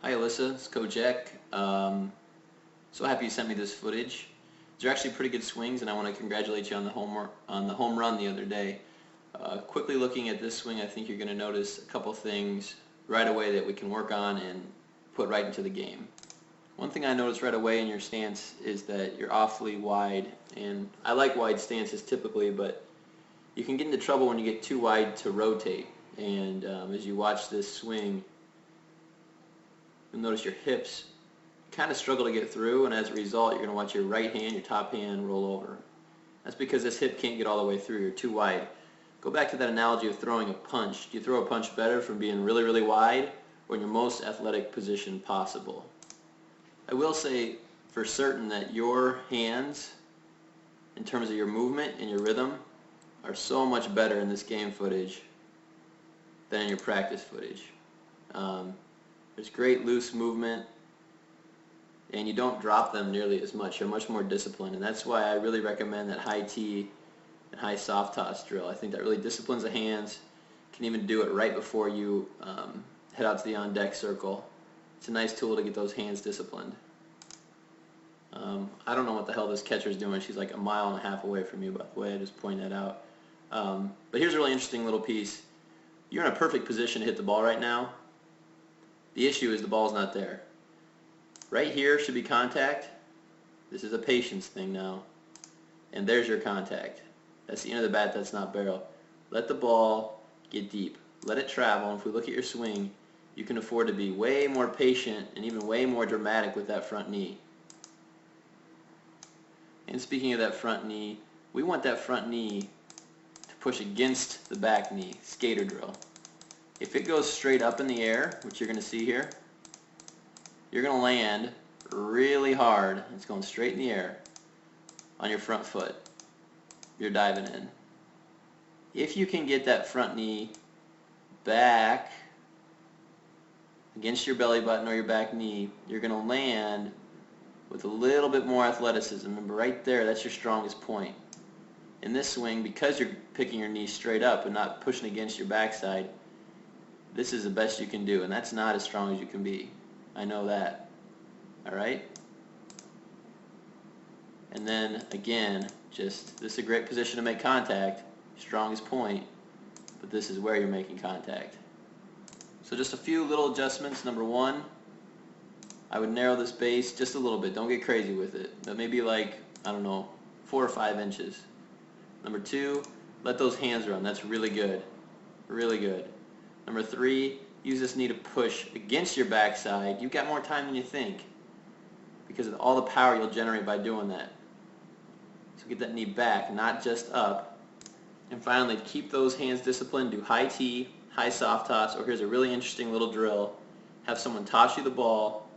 Hi Alyssa, it's Coach Jack. So happy you sent me this footage. These are actually pretty good swings, and I want to congratulate you on the home run the other day. Quickly looking at this swing, I think you're going to notice a couple things right away that we can work on and put right into the game. One thing I noticed right away in your stance is that you're awfully wide, and I like wide stances typically, but you can get into trouble when you get too wide to rotate. And as you watch this swing, you'll notice your hips kind of struggle to get through, and as a result, you're going to watch your right hand, your top hand, roll over. That's because this hip can't get all the way through. You're too wide. Go back to that analogy of throwing a punch. Do you throw a punch better from being really, really wide or in your most athletic position possible? I will say for certain that your hands, in terms of your movement and your rhythm, are so much better in this game footage than in your practice footage. There's great loose movement, and you don't drop them nearly as much. You're much more disciplined, and that's why I really recommend that high tee and high soft toss drill. I think that really disciplines the hands. You can even do it right before you head out to the on-deck circle. It's a nice tool to get those hands disciplined. I don't know what the hell this catcher's doing. She's like 1.5 miles away from you, by the way. I just point that out. But here's a really interesting little piece. You're in a perfect position to hit the ball right now. The issue is the ball's not there. Right here should be contact. This is a patience thing now. And there's your contact. That's the end of the bat, that's not barrel. Let the ball get deep. Let it travel, and if we look at your swing, you can afford to be way more patient and even way more dramatic with that front knee. And speaking of that front knee, we want that front knee to push against the back knee, skater drill. If it goes straight up in the air, which you're going to see here, you're going to land really hard. It's going straight in the air on your front foot. You're diving in. If you can get that front knee back against your belly button or your back knee, you're going to land with a little bit more athleticism. Remember, right there, that's your strongest point. In this swing, because you're picking your knee straight up and not pushing against your backside, this is the best you can do, and that's not as strong as you can be. I know that. Alright? And then, again, this is a great position to make contact, strongest point, but this is where you're making contact. So just a few little adjustments. Number one, I would narrow this base just a little bit. Don't get crazy with it. But maybe like, I don't know, 4 or 5 inches. Number two, let those hands run. That's really good. Really good. Number three, use this knee to push against your backside. You've got more time than you think because of all the power you'll generate by doing that. So get that knee back, not just up. And finally, keep those hands disciplined. Do high tee, high soft toss, or here's a really interesting little drill. Have someone toss you the ball.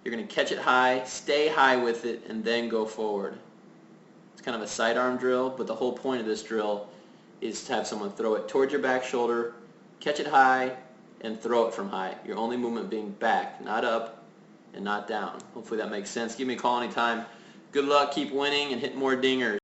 You're going to catch it high, stay high with it, and then go forward. It's kind of a sidearm drill, but the whole point of this drill is to have someone throw it towards your back shoulder, catch it high, and throw it from high. Your only movement being back, not up and not down. Hopefully that makes sense. Give me a call anytime. Good luck, keep winning, and hit more dingers.